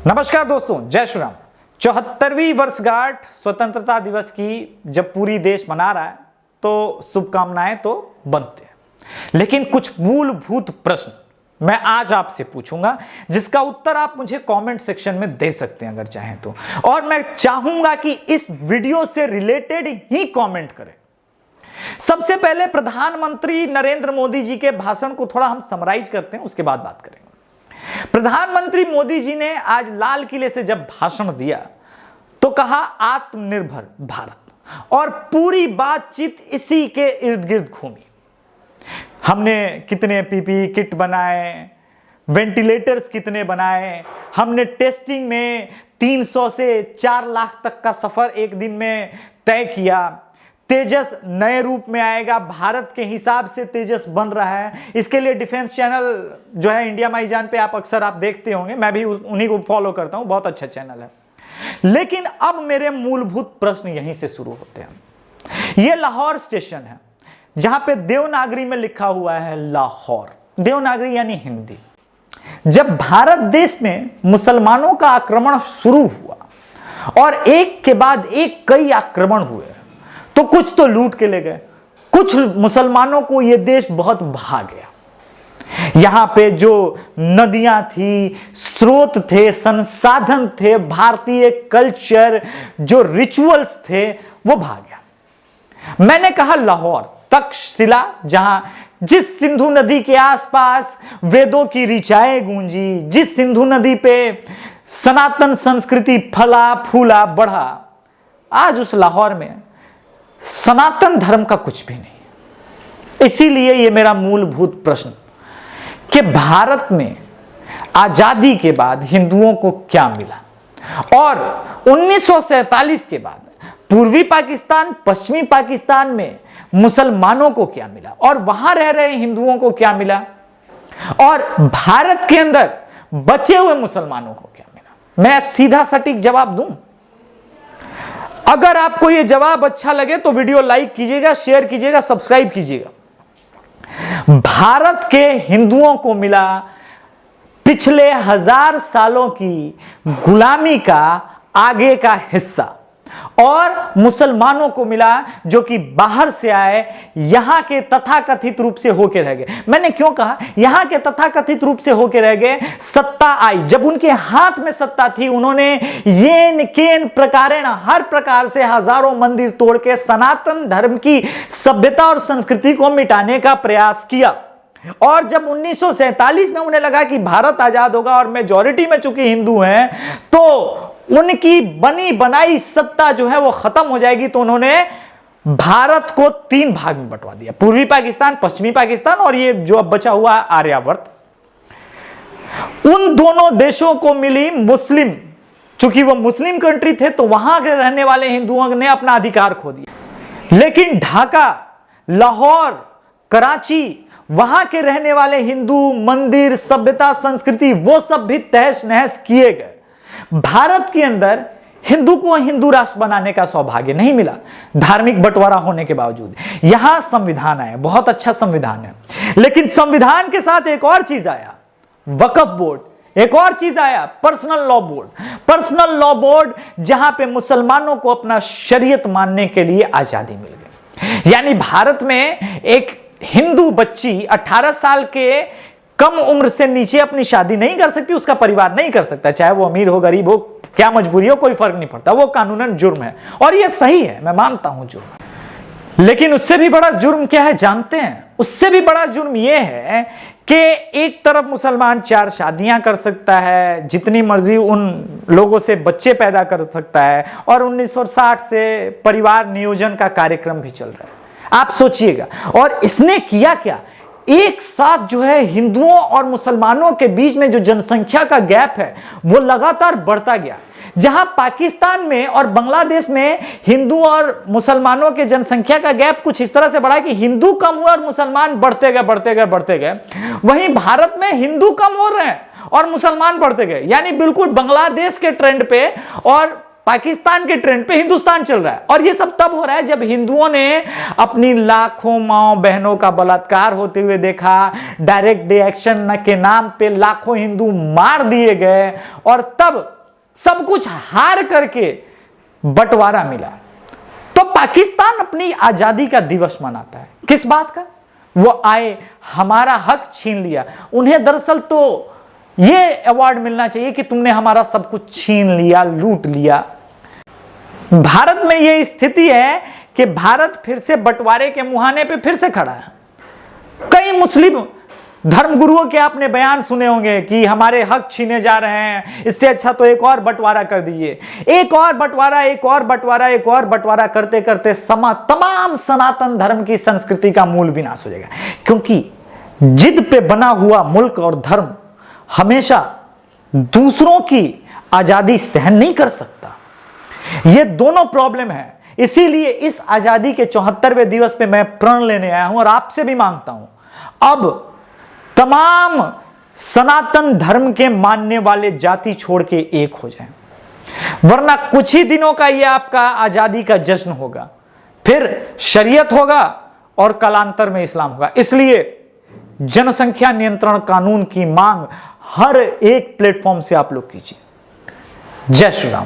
नमस्कार दोस्तों, जय श्री राम। 74वीं वर्षगांठ स्वतंत्रता दिवस की जब पूरी देश मना रहा है तो शुभकामनाएं तो बनते हैं, लेकिन कुछ मूलभूत प्रश्न मैं आज आपसे पूछूंगा जिसका उत्तर आप मुझे कमेंट सेक्शन में दे सकते हैं अगर चाहें तो। और मैं चाहूंगा कि इस वीडियो से रिलेटेड ही कमेंट करें। सबसे पहले प्रधानमंत्री नरेंद्र मोदी जी के भाषण को थोड़ा हम समराइज करते हैं, उसके बाद बात करेंगे। प्रधानमंत्री मोदी जी ने आज लाल किले से जब भाषण दिया तो कहा आत्मनिर्भर भारत, और पूरी बातचीत इसी के इर्द गिर्द घूमी। हमने कितने पीपीई किट बनाए, वेंटिलेटर्स कितने बनाए, हमने टेस्टिंग में 300 से 4 लाख तक का सफर एक दिन में तय किया। तेजस नए रूप में आएगा, भारत के हिसाब से तेजस बन रहा है। इसके लिए डिफेंस चैनल जो है इंडिया माई जान पे आप देखते होंगे, मैं भी उन्हीं को फॉलो करता हूं, बहुत अच्छा चैनल है। लेकिन अब मेरे मूलभूत प्रश्न यहीं से शुरू होते हैं। यह लाहौर स्टेशन है जहां पे देवनागरी में लिखा हुआ है लाहौर, देवनागरी यानी हिंदी। जब भारत देश में मुसलमानों का आक्रमण शुरू हुआ और एक के बाद एक कई आक्रमण हुए तो कुछ तो लूट के ले गए, कुछ मुसलमानों को यह देश बहुत भा गया। यहां पे जो नदियां थी, स्रोत थे, संसाधन थे, भारतीय कल्चर, जो रिचुअल्स थे, वो भाग गया। मैंने कहा लाहौर, तक्षशिला, जहां जिस सिंधु नदी के आसपास वेदों की ऋचाएं गूंजी, जिस सिंधु नदी पे सनातन संस्कृति फला फूला बढ़ा, आज उस लाहौर में सनातन धर्म का कुछ भी नहीं। इसीलिए यह मेरा मूलभूत प्रश्न कि भारत में आजादी के बाद हिंदुओं को क्या मिला, और 1947 के बाद पूर्वी पाकिस्तान, पश्चिमी पाकिस्तान में मुसलमानों को क्या मिला, और वहां रह रहे हिंदुओं को क्या मिला, और भारत के अंदर बचे हुए मुसलमानों को क्या मिला। मैं सीधा सटीक जवाब दूं। अगर आपको यह जवाब अच्छा लगे तो वीडियो लाइक कीजिएगा, शेयर कीजिएगा, सब्सक्राइब कीजिएगा। भारत के हिंदुओं को मिला पिछले 1000 सालों की गुलामी का आगे का हिस्सा, और मुसलमानों को मिला जो कि बाहर से आए, यहां के तथाकथित रूप से होके रह गए। मैंने क्यों कहा यहां के तथाकथित रूप से होके रह गए? सत्ता आई, जब उनके हाथ में सत्ता थी, उन्होंने येन केन प्रकारेण हर प्रकार से हजारों मंदिर तोड़ के सनातन धर्म की सभ्यता और संस्कृति को मिटाने का प्रयास किया। और जब 1947 में उन्हें लगा कि भारत आजाद होगा और मेजॉरिटी में चूंकि हिंदू हैं तो उनकी बनी बनाई सत्ता जो है वो खत्म हो जाएगी, तो उन्होंने भारत को 3 भाग में बंटवा दिया, पूर्वी पाकिस्तान, पश्चिमी पाकिस्तान और ये जो अब बचा हुआ आर्यावर्त। उन दोनों देशों को मिली मुस्लिम, चूंकि वो मुस्लिम कंट्री थे तो वहां के रहने वाले हिंदुओं ने अपना अधिकार खो दिया। लेकिन ढाका, लाहौर, कराची, वहां के रहने वाले हिंदू, मंदिर, सभ्यता, संस्कृति, वो सब भी तहस नहस किए गए। भारत के अंदर हिंदू को हिंदू राष्ट्र बनाने का सौभाग्य नहीं मिला, धार्मिक बंटवारा होने के बावजूद। यहां संविधान आया, बहुत अच्छा संविधान है, लेकिन संविधान के साथ एक और चीज आया, वक्फ बोर्ड, एक और चीज आया, personal law board. Personal law board जहां पे मुसलमानों को अपना शरीयत मानने के लिए आजादी मिल गई। यानी भारत में एक हिंदू बच्ची 18 साल के कम उम्र से नीचे अपनी शादी नहीं कर सकती, उसका परिवार नहीं कर सकता, चाहे वो अमीर हो, गरीब हो, क्या मजबूरी हो, कोई फर्क नहीं पड़ता, वो कानूनन जुर्म है। और ये सही है, मैं मानता हूं जुर्म। लेकिन उससे भी बड़ा जुर्म क्या है जानते हैं? उससे भी बड़ा जुर्म यह है कि एक तरफ मुसलमान 4 शादियां कर सकता है, जितनी मर्जी उन लोगों से बच्चे पैदा कर सकता है, और 1960 से परिवार नियोजन का कार्यक्रम भी चल रहा है। आप सोचिएगा, और इसने किया क्या? एक साथ जो है हिंदुओं और मुसलमानों के बीच में जो जनसंख्या का गैप है वो लगातार बढ़ता गया। जहां पाकिस्तान में और बांग्लादेश में हिंदू और मुसलमानों के जनसंख्या का गैप कुछ इस तरह से बढ़ा कि हिंदू कम हुए और मुसलमान बढ़ते गए, वहीं भारत में हिंदू कम हो रहे हैं और मुसलमान बढ़ते गए। यानी बिल्कुल बांग्लादेश के ट्रेंड पे और पाकिस्तान के ट्रेंड पे हिंदुस्तान चल रहा है। और ये सब तब हो रहा है जब हिंदुओं ने अपनी लाखों मां बहनों का बलात्कार होते हुए देखा, डायरेक्ट रिएक्शन के नाम पे लाखों हिंदू मार दिए गए, और तब सब कुछ हार करके बंटवारा मिला। तो पाकिस्तान अपनी आजादी का दिवस मनाता है, किस बात का? वो आए, हमारा हक छीन लिया। उन्हें दरअसल तो ये अवार्ड मिलना चाहिए कि तुमने हमारा सब कुछ छीन लिया, लूट लिया। भारत में यह स्थिति है कि भारत फिर से बंटवारे के मुहाने पे फिर से खड़ा है। कई मुस्लिम धर्मगुरुओं के आपने बयान सुने होंगे कि हमारे हक छीने जा रहे हैं, इससे अच्छा तो एक और बंटवारा कर दीजिए। एक और बंटवारा, एक और बंटवारा, एक और बंटवारा करते करते तमाम सनातन धर्म की संस्कृति का मूल विनाश हो जाएगा। क्योंकि जिद पे बना हुआ मुल्क और धर्म हमेशा दूसरों की आजादी सहन नहीं कर सकता। ये दोनों प्रॉब्लम है। इसीलिए इस आजादी के 74वें दिवस पे मैं प्रण लेने आया हूं और आपसे भी मांगता हूं, अब तमाम सनातन धर्म के मानने वाले जाति छोड़ के एक हो जाएं, वरना कुछ ही दिनों का यह आपका आजादी का जश्न होगा, फिर शरीयत होगा और कालांतर में इस्लाम होगा। इसलिए जनसंख्या नियंत्रण कानून की मांग हर एक प्लेटफॉर्म से आप लोग कीजिए। जय श्री राम।